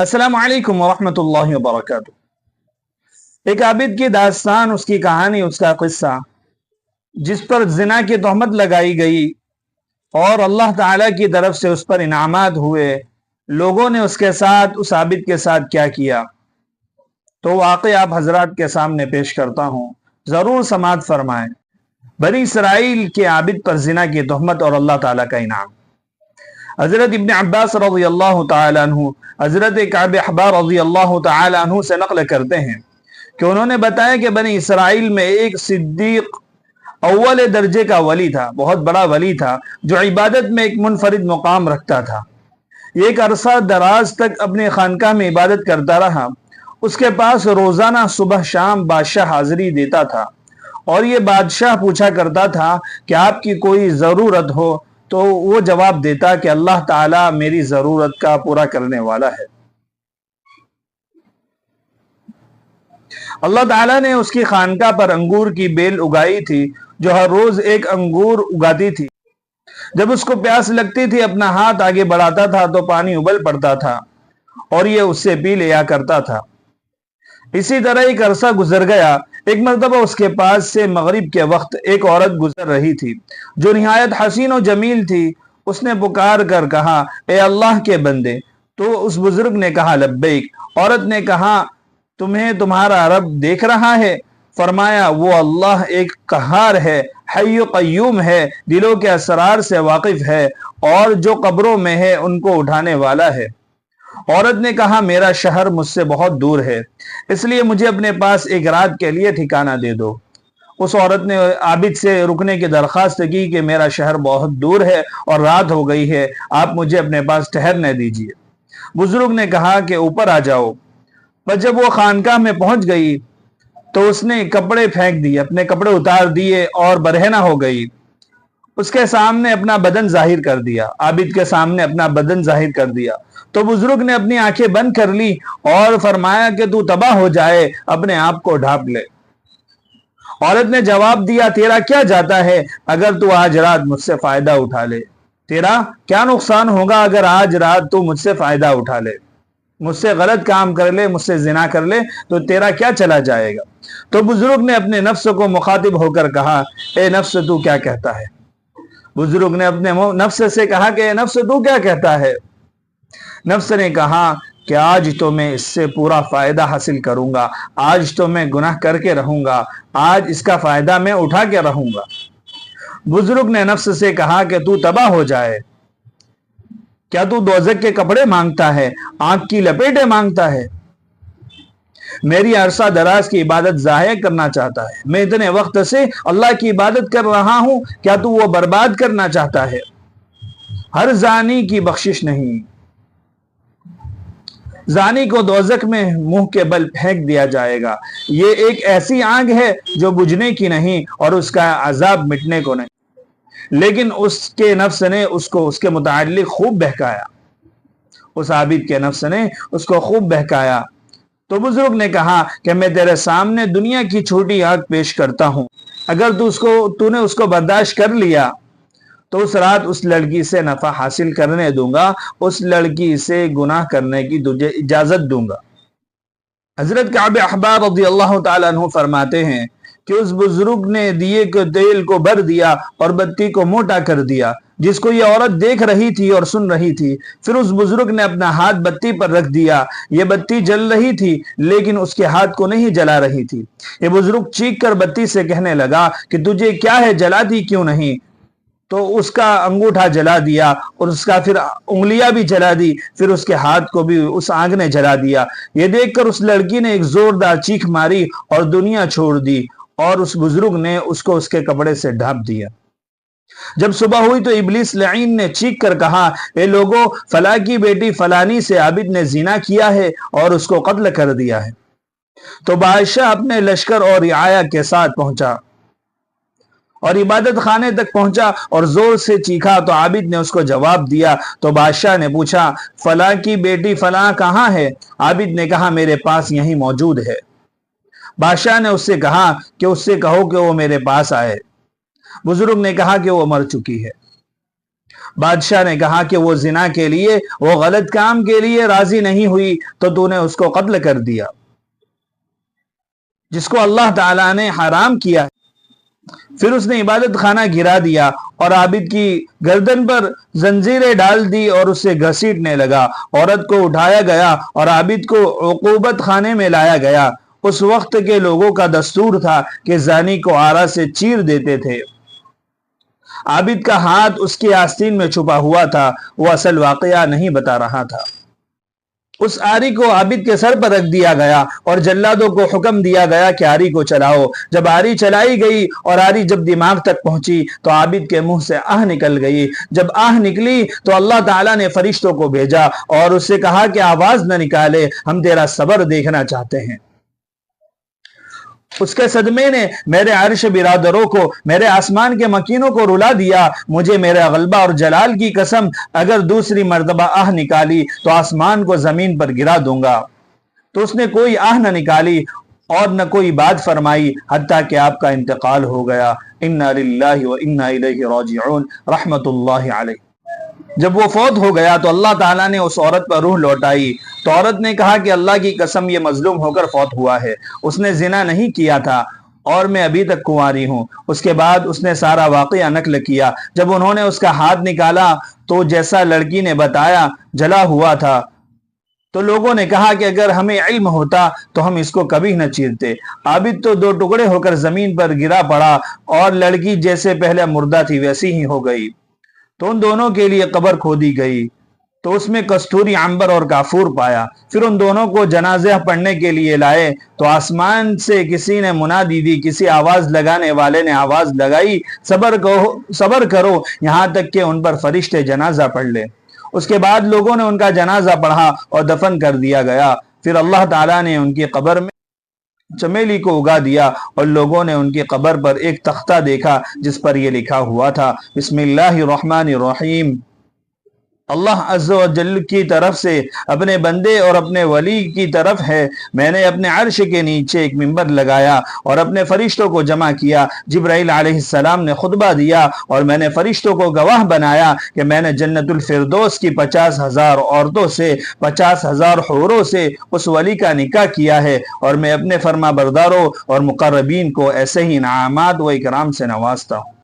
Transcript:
अस्सलामु अलैकुम वरहमतुल्लाहि वबरकातुहू। एक आबिद की दास्तान, उसकी कहानी, उसका किस्सा, जिस पर जिना की तहमत लगाई गई और अल्लाह ताला की तरफ से उस पर इनामात हुए। लोगों ने उसके साथ, उस आबिद के साथ क्या किया, तो वाक़ई आप हजरात के सामने पेश करता हूँ, ज़रूर समात फरमाएं। बनी इसराइल के आबिद पर जिना की तहमत और अल्लाह ताला का इनाम। हजरत इब्न अब्बास रज़ियल्लाहु ताला अन्हु, हजरत कअब अहबार रज़ियल्लाहु ताला अन्हु से नक़ल करते हैं कि उन्होंने बताया कि बनी इसराइल में एक सिद्दीक अव्वल दर्जे का वली था, बहुत बड़ा वली था, जो इबादत में एक मुनफरिद मुकाम रखता था। एक अरसा दराज तक अपने खानकाह में इबादत करता रहा। उसके पास रोजाना सुबह शाम बादशाह हाजिरी देता था और ये बादशाह पूछा करता था कि आपकी कोई ज़रूरत हो, तो वो जवाब देता कि अल्लाह ताला मेरी ज़रूरत का पूरा करने वाला है। अल्लाह ताला ने उसकी खानका पर अंगूर की बेल उगाई थी, जो हर रोज एक अंगूर उगाती थी। जब उसको प्यास लगती थी, अपना हाथ आगे बढ़ाता था तो पानी उबल पड़ता था और ये उससे पी लिया करता था। इसी तरह एक अरसा गुजर गया। एक मरतबा उसके पास से मगरिब के वक्त एक औरत गुजर रही थी, जो निहायत हसीन और जमील थी। उसने पुकार कर कहा, ए अल्लाह के बंदे। तो उस बुजुर्ग ने कहा, लब्बैक। औरत ने कहा, तुम्हें तुम्हारा रब देख रहा है? फरमाया, वो अल्लाह एक कहार है, हय्य क़य्यूम है, दिलों के असरार से वाकिफ है और जो कब्रों में है उनको उठाने वाला है। औरत ने कहा, मेरा शहर मुझसे बहुत दूर है, इसलिए मुझे अपने पास एक रात के लिए ठिकाना दे दो। उस औरत ने आबिद से रुकने की दरख्वास्त की कि मेरा शहर बहुत दूर है और रात हो गई है, आप मुझे अपने पास ठहरने दीजिए। बुजुर्ग ने कहा कि ऊपर आ जाओ। पर जब वो खानकाह में पहुंच गई तो उसने कपड़े फेंक दिए, अपने कपड़े उतार दिए और बरहना हो गई। उसके सामने अपना बदन जाहिर कर दिया, आबिद के सामने अपना बदन जाहिर कर दिया। तो बुजुर्ग ने अपनी आंखें बंद कर ली और फरमाया कि तू तबाह हो जाए, अपने आप को ढांप ले। औरत ने जवाब दिया, तेरा क्या जाता है अगर तू आज रात मुझसे फायदा उठा ले? तेरा क्या नुकसान होगा अगर आज रात तू मुझसे फायदा उठा ले? मुझसे गलत काम कर ले, मुझसे जिना कर ले, तो तेरा क्या चला जाएगा? तो बुजुर्ग ने अपने नफ्स को मुखातिब होकर कहा, ए नफ्स तू क्या कहता है? बुजुर्ग ने अपने नफ्स से कहा कि ए नफ्स तू क्या कहता है? नफ्स ने कहा कि आज तो मैं इससे पूरा फायदा हासिल करूंगा, आज तो मैं गुनाह करके रहूंगा, आज इसका फायदा मैं उठा के रहूंगा। बुजुर्ग ने नफ्स से कहा कि तू तबाह हो जाए, क्या तू दोज़ख के कपड़े मांगता है, आंख की लपेटें मांगता है? मेरी अरसा दराज की इबादत ज़ाया करना चाहता है, मैं इतने वक्त से अल्लाह की इबादत कर रहा हूं, क्या तू वो बर्बाद करना चाहता है? हर जानी की बख्शिश नहीं, जानी को दोज़ख में मुंह के बल फेंक दिया जाएगा। ये एक ऐसी आग है जो बुझने की नहीं और उसका अजाब मिटने को नहीं। लेकिन उसके नफ्स ने उसको उसके मुताल्लिक खूब बहकाया, उस आबिद के नफ्स ने उसको खूब बहकाया। तो बुजुर्ग ने कहा कि मैं तेरे सामने दुनिया की छोटी आग पेश करता हूं, अगर तूने उसको बर्दाश्त कर लिया तो उस रात उस लड़की से नफा हासिल करने दूंगा, उस लड़की से गुनाह करने की तुझे इजाजत दूंगा। हजरत कअब अहबार रज़ियल्लाहु ताला अन्हु फरमाते हैं कि उस बुजुर्ग ने दिए के तेल को भर दिया और बत्ती को मोटा कर दिया, जिसको ये औरत देख रही थी और सुन रही थी। फिर उस बुजुर्ग ने अपना हाथ बत्ती पर रख दिया। ये बत्ती जल रही थी लेकिन उसके हाथ को नहीं जला रही थी। ये बुजुर्ग चीख कर बत्ती से कहने लगा कि तुझे क्या है, जलाती क्यों नहीं? तो उसका अंगूठा जला दिया और उसका फिर उंगलियां भी जला दी, फिर उसके हाथ को भी उस आग ने जला दिया। ये देखकर उस लड़की ने एक जोरदार चीख मारी और दुनिया छोड़ दी और उस बुजुर्ग ने उसको उसके कपड़े से ढांप दिया। जब सुबह हुई तो इब्लीस लईन ने चीख कर कहा, ए लोगों, फला की बेटी फलानी से आबिद ने जिना किया है और उसको कत्ल कर दिया है। तो बादशाह अपने लश्कर और रियाया के साथ पहुंचा और इबादत खाने तक पहुंचा और जोर से चीखा तो आबिद ने उसको जवाब दिया। तो बादशाह ने पूछा, फला की बेटी फला कहाँ है? आबिद ने कहा, मेरे पास यहीं मौजूद है। बादशाह ने उससे कहा कि उससे कहो कि वो मेरे पास आए। बुजुर्ग ने कहा कि वो मर चुकी है। बादशाह ने कहा कि वो जिना के लिए, वो गलत काम के लिए राजी नहीं हुई तो तूने उसको कत्ल कर दिया, जिसको अल्लाह ताला ने हराम किया है। फिर उसने इबादत खाना गिरा दिया और आबिद की गर्दन पर जंजीरें डाल दी और उससे घसीटने लगा। औरत को उठाया गया और आबिद को उकूबत खाने में लाया गया। उस वक्त के लोगों का दस्तूर था कि जानी को आरा से चीर देते थे। आबिद का हाथ उसकी आस्तीन में छुपा हुआ था, वो असल वाकया नहीं बता रहा था। उस आरी को आबिद के सर पर रख दिया गया और जल्लादों को हुक्म दिया गया कि आरी को चलाओ। जब आरी चलाई गई और आरी जब दिमाग तक पहुंची तो आबिद के मुंह से आह निकल गई। जब आह निकली तो अल्लाह ताला ने फरिश्तों को भेजा और उससे कहा कि आवाज न निकाले, हम तेरा सब्र देखना चाहते हैं। उसके सदमे ने मेरे अर्श बिरादरों को, मेरे आसमान के मकीनों को रुला दिया। मुझे मेरे गलबा और जलाल की कसम, अगर दूसरी मर्तबा आह निकाली तो आसमान को जमीन पर गिरा दूंगा। तो उसने कोई आह न निकाली और न कोई बात फरमाई हत्ता कि आपका इंतकाल हो गया। इन्ना लिल्लाहि व इन्ना इलैहि राजिऊन रहमतुल्लाहि अलैहि। जब वो फौत हो गया तो अल्लाह ताला ने उस औरत पर रूह लौटाई। तो औरत ने कहा कि अल्लाह की कसम, ये मजलूम होकर फौत हुआ है, उसने जिना नहीं किया था और मैं अभी तक कुंवारी हूँ। उसके बाद उसने सारा वाकया नकल किया। जब उन्होंने उसका हाथ निकाला तो जैसा लड़की ने बताया जला हुआ था। तो लोगों ने कहा कि अगर हमें इल्म होता तो हम इसको कभी न चीरते। आबिद तो दो टुकड़े होकर जमीन पर गिरा पड़ा और लड़की जैसे पहले मुर्दा थी वैसी ही हो गई। तो उन दोनों के लिए कब्र खोदी गई तो उसमें कस्तूरी, अंबर और काफूर पाया। फिर उन दोनों को जनाजा पढ़ने के लिए लाए तो आसमान से किसी ने मुनादी दी, किसी आवाज लगाने वाले ने आवाज लगाई, सबर करो यहाँ तक कि उन पर फरिश्ते जनाजा पढ़ ले। उसके बाद लोगों ने उनका जनाजा पढ़ा और दफन कर दिया गया। फिर अल्लाह ताला ने उनकी कब्र में चमेली को उगा दिया और लोगों ने उनकी कब्र पर एक तख्ता देखा जिस पर यह लिखा हुआ था, बिस्मिल्लाहिर्रहमानिर्रहीम। अल्लाह अज़्ज़ व जल्ल की तरफ से अपने बंदे और अपने वली की तरफ है। मैंने अपने अर्श के नीचे एक मिंबर लगाया और अपने फरिश्तों को जमा किया। जिब्राइल अलैहिस्सलाम ने खुतबा दिया और मैंने फरिश्तों को गवाह बनाया कि मैंने जन्नतुल फिरदौस की 50,000 औरतों से, 50,000 हूरों से उस वली का निकाह किया है और मैं अपने फरमा बरदारों और मुकर्रबीन को ऐसे ही इनामात व इकराम से नवाजता हूँ।